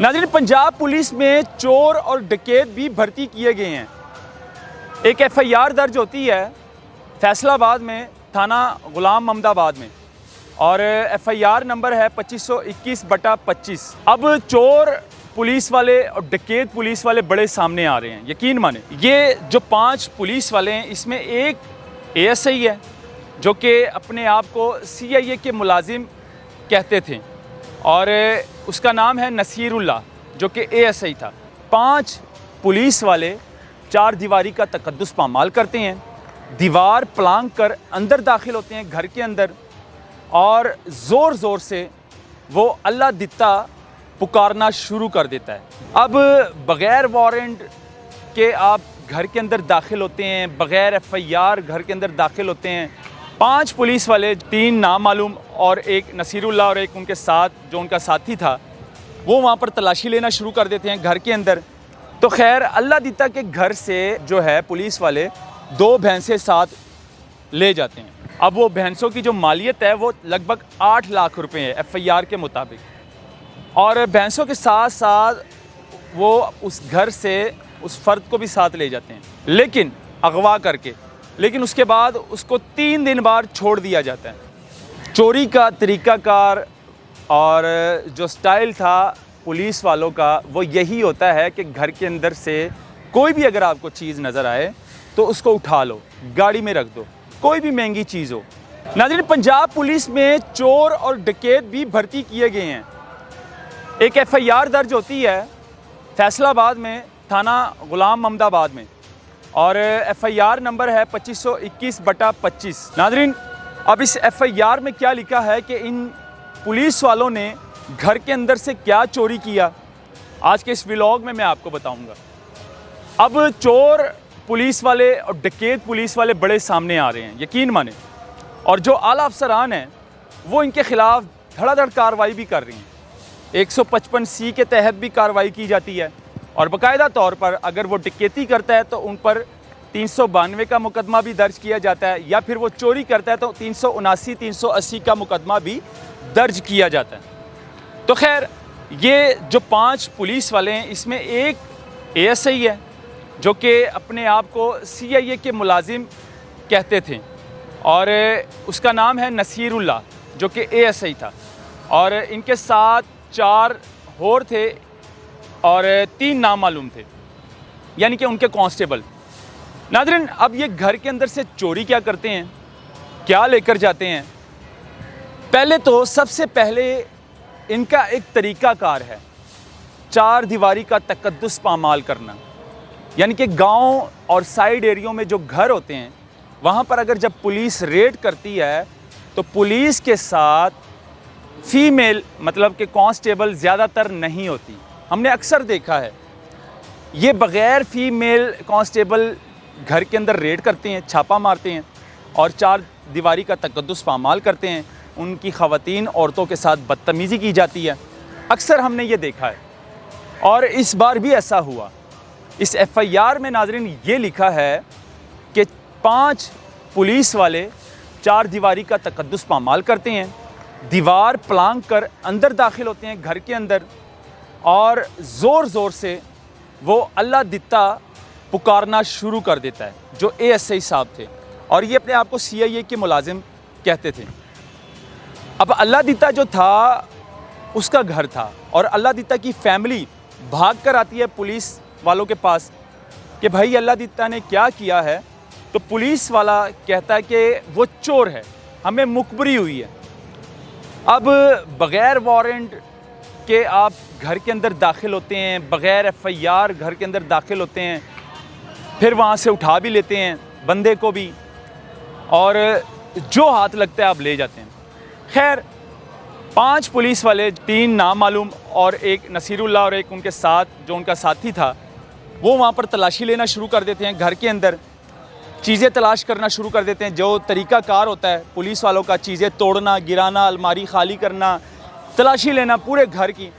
नाज़रीन, पंजाब पुलिस में चोर और डकैत भी भर्ती किए गए हैं। एक एफआईआर दर्ज होती है फैसलाबाद में, थाना गुलाम महमदाबाद में, और एफआईआर नंबर है 2521/25। अब चोर पुलिस वाले और डकैत पुलिस वाले बड़े सामने आ रहे हैं। यकीन माने, ये जो 5 पुलिस वाले हैं, इसमें एक एएसआई है जो कि अपने आप को सीआईए के मुलाजिम कहते थे, और उसका नाम है नसीरुल्लाह, जो कि एएसआई था। 5 पुलिस वाले 4 दीवारी का तकद्दुस पामाल करते हैं, दीवार पलांग कर अंदर दाखिल होते हैं घर के अंदर, और ज़ोर ज़ोर से वो अल्लाह दित्ता पुकारना शुरू कर देता है। अब बग़ैर वारंट के आप घर के अंदर दाखिल होते हैं, बग़ैर एफआईआर घर के अंदर दाखिल होते हैं। 5 पुलिस वाले, 3 नामालूम और एक नसीरुल्लाह और एक उनके साथ जो उनका साथी था, वो वहाँ पर तलाशी लेना शुरू कर देते हैं घर के अंदर। तो खैर, अल्लाह दित्ता के घर से जो है पुलिस वाले 2 भैंसें साथ ले जाते हैं। अब वो भैंसों की जो मालियत है वो लगभग 8 लाख रुपए है एफआईआर के मुताबिक, और भैंसों के साथ साथ वो उस घर से उस फ़र्द को भी साथ ले जाते हैं, लेकिन अगवा करके। लेकिन उसके बाद उसको 3 दिन बाद छोड़ दिया जाता है। चोरी का तरीक़ाकार और जो स्टाइल था पुलिस वालों का, वो यही होता है कि घर के अंदर से कोई भी अगर आपको चीज़ नज़र आए तो उसको उठा लो, गाड़ी में रख दो, कोई भी महंगी चीज़ हो। नाज़रीन, पंजाब पुलिस में चोर और डकैत भी भर्ती किए गए हैं। एक एफआईआर दर्ज होती है फैसलाबाद में, थाना गुलाम महमदाबाद में, और एफआईआर नंबर है 2521/25। नाज़रीन, अब इस एफआईआर में क्या लिखा है कि इन पुलिस वालों ने घर के अंदर से क्या चोरी किया, आज के इस व्लॉग में मैं आपको बताऊंगा। अब चोर पुलिस वाले और डकैत पुलिस वाले बड़े सामने आ रहे हैं, यकीन माने, और जो आला अफसरान हैं वो इनके ख़िलाफ़ धड़ाधड़ कार्रवाई भी कर रही हैं। 155C के तहत भी कार्रवाई की जाती है, और बाकायदा तौर पर अगर वो डकैती करता है तो उन पर 392 का मुकदमा भी दर्ज किया जाता है, या फिर वो चोरी करता है तो 379, 380 का मुकदमा भी दर्ज किया जाता है। तो खैर, ये जो 5 पुलिस वाले हैं, इसमें एक एएसआई है जो कि अपने आप को सीआईए के मुलाजिम कहते थे, और उसका नाम है नसीरुल्लाह, जो कि एएसआई था, और इनके साथ 4 और थे और 3 नामालूम थे, यानी कि उनके कांस्टेबल। नाज़रीन, अब ये घर के अंदर से चोरी क्या करते हैं, क्या लेकर जाते हैं? पहले तो सबसे पहले इनका एक तरीक़ाकार है 4 दीवारी का तकद्दुस पामाल करना, यानी कि गांव और साइड एरियो में जो घर होते हैं वहाँ पर अगर जब पुलिस रेड करती है तो पुलिस के साथ फ़ीमेल, मतलब कि कांस्टेबल ज़्यादातर नहीं होती। हमने अक्सर देखा है ये बग़ैर फ़ीमेल कांस्टेबल घर के अंदर रेड करते हैं, छापा मारते हैं और 4 दीवारी का तकद्दुस पामाल करते हैं। उनकी ख़वातीन, औरतों के साथ बदतमीज़ी की जाती है, अक्सर हमने ये देखा है, और इस बार भी ऐसा हुआ। इस एफआईआर में नाज़रीन ये लिखा है कि 5 पुलिस वाले 4 दीवारी का तकद्दुस पामाल करते हैं, दीवार पलांग कर अंदर दाखिल होते हैं घर के अंदर, और ज़ोर ज़ोर से वो अल्लाह दित्ता पुकारना शुरू कर देता है, जो एएसआई साहब थे, और ये अपने आप को सीआईए के मुलाजिम कहते थे। अब अल्लाह दित्ता जो था उसका घर था, और अल्लाह दित्ता की फैमिली भाग कर आती है पुलिस वालों के पास कि भाई अल्लाह दित्ता ने क्या किया है। तो पुलिस वाला कहता है कि वो चोर है, हमें मुखबरी हुई है। अब बग़ैर वारंट के आप घर के अंदर दाखिल होते हैं, बग़ैर एफआईआर घर के अंदर दाखिल होते हैं, फिर वहाँ से उठा भी लेते हैं बंदे को भी, और जो हाथ लगता है आप ले जाते हैं। खैर, 5 पुलिस वाले, 3 नामालूम और एक नसीरुल्लाह और एक उनके साथ जो उनका साथी था, वो वहाँ पर तलाशी लेना शुरू कर देते हैं घर के अंदर, चीज़ें तलाश करना शुरू कर देते हैं। जो तरीक़ाकार होता है पुलिस वालों का, चीज़ें तोड़ना, गिराना, अलमारी खाली करना, तलाशी लेना पूरे घर की।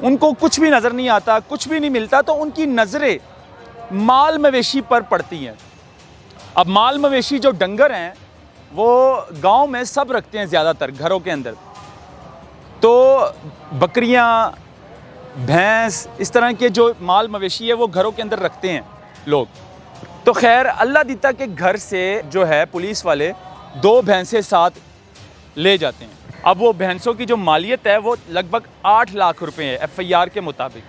उनको कुछ भी नज़र नहीं आता, कुछ भी नहीं मिलता, तो उनकी नज़रें माल मवेशी पर पड़ती हैं। अब माल मवेशी जो डंगर हैं वो गांव में सब रखते हैं ज़्यादातर घरों के अंदर, तो बकरियां, भैंस, इस तरह के जो माल मवेशी है वो घरों के अंदर रखते हैं लोग। तो खैर अल्लाह दीता के घर से जो है पुलिस वाले 2 भैंसें साथ ले जाते हैं। अब वो भैंसों की जो मालियत है वो लगभग 8 लाख रुपए है FIR के मुताबिक,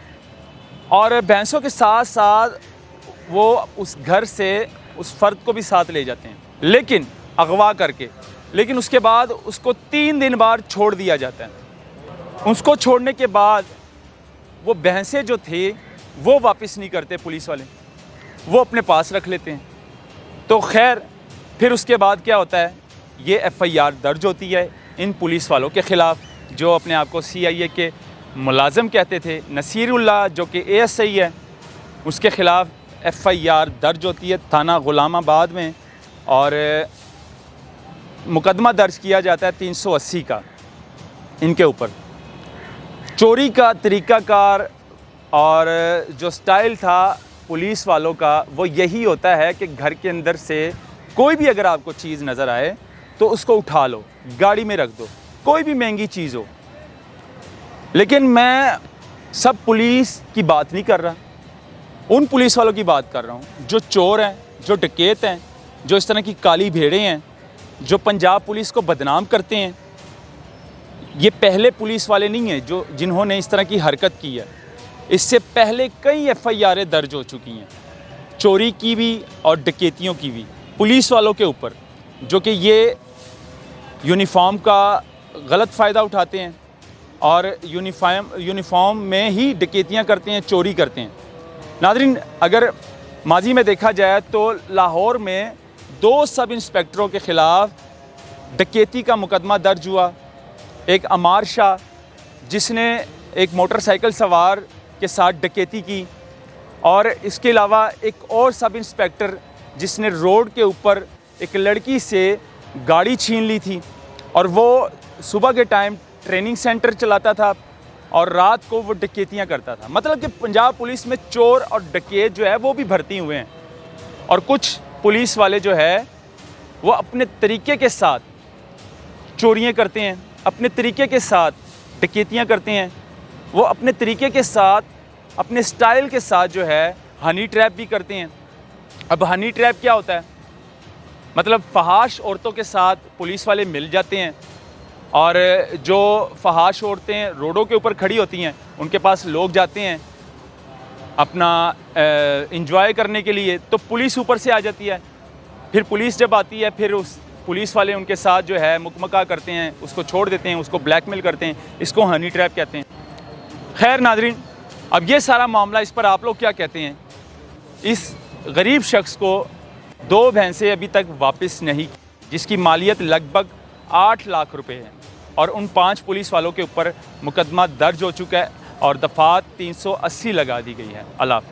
और भैंसों के साथ साथ वो उस घर से उस फ़र्द को भी साथ ले जाते हैं, लेकिन अगवा करके। लेकिन उसके बाद उसको 3 दिन बाद छोड़ दिया जाता है। उसको छोड़ने के बाद वो भैंसें जो थे वो वापस नहीं करते पुलिस वाले, वो अपने पास रख लेते हैं। तो खैर फिर उसके बाद क्या होता है, ये FIR दर्ज होती है इन पुलिस वालों के ख़िलाफ़ जो अपने आप को CIA के मुलाज़म कहते थे। नसीरुल्लाह जो कि ASI है, उसके ख़िलाफ़ FIR दर्ज होती है थाना गुलामाबाद में, और मुकदमा दर्ज किया जाता है 380 का इनके ऊपर। चोरी का तरीक़ाकार और जो स्टाइल था पुलिस वालों का वो यही होता है कि घर के अंदर से कोई भी अगर आपको चीज़ नज़र आए तो उसको उठा लो, गाड़ी में रख दो, कोई भी महंगी चीज़ हो। लेकिन मैं सब पुलिस की बात नहीं कर रहा, उन पुलिस वालों की बात कर रहा हूँ जो चोर हैं, जो डकैत हैं, जो इस तरह की काली भेड़ें हैं, जो पंजाब पुलिस को बदनाम करते हैं। ये पहले पुलिस वाले नहीं हैं जो जिन्होंने इस तरह की हरकत की है। इससे पहले कई FIR दर्ज हो चुकी हैं, चोरी की भी और डकैतियों की भी, पुलिस वालों के ऊपर, जो कि ये यूनिफॉर्म का गलत फ़ायदा उठाते हैं और यूनिफॉर्म में ही डकैतियाँ करते हैं, चोरी करते हैं। नाज़रीन, अगर माजी में देखा जाए तो लाहौर में 2 सब इंस्पेक्टरों के ख़िलाफ़ डकैती का मुकदमा दर्ज हुआ। एक अमार शाह जिसने एक मोटरसाइकिल सवार के साथ डकैती की, और इसके अलावा एक और सब इंस्पेक्टर जिसने रोड के ऊपर एक लड़की से गाड़ी छीन ली थी, और वो सुबह के टाइम ट्रेनिंग सेंटर चलाता था और रात को वो डकैतियाँ करता था। मतलब कि पंजाब पुलिस में चोर और डकैत जो है वो भी भर्ती हुए हैं, और कुछ पुलिस वाले जो है वो अपने तरीके के साथ चोरियाँ करते हैं, अपने तरीके के साथ डकैतियाँ करते हैं, वो अपने तरीके के साथ, अपने स्टाइल के साथ जो है हनी ट्रैप भी करते हैं। अब हनी ट्रैप क्या होता है, मतलब फहाश औरतों के साथ पुलिस वाले मिल जाते हैं, और जो फहाश औरतें रोडों के ऊपर खड़ी होती हैं उनके पास लोग जाते हैं अपना इंजॉय करने के लिए, तो पुलिस ऊपर से आ जाती है। फिर पुलिस जब आती है फिर उस पुलिस वाले उनके साथ जो है मुकमका करते हैं, उसको छोड़ देते हैं, उसको ब्लैकमेल करते हैं। इसको हनी ट्रैप कहते हैं। खैर नाज़रीन, अब ये सारा मामला, इस पर आप लोग क्या कहते हैं? इस गरीब शख्स को 2 भैंसें अभी तक वापस नहीं, जिसकी मालियत लगभग 8 लाख रुपए है, और उन 5 पुलिस वालों के ऊपर मुकदमा दर्ज हो चुका है और दफ़ात 380 लगा दी गई है। अल्लाह हाफ़िज़।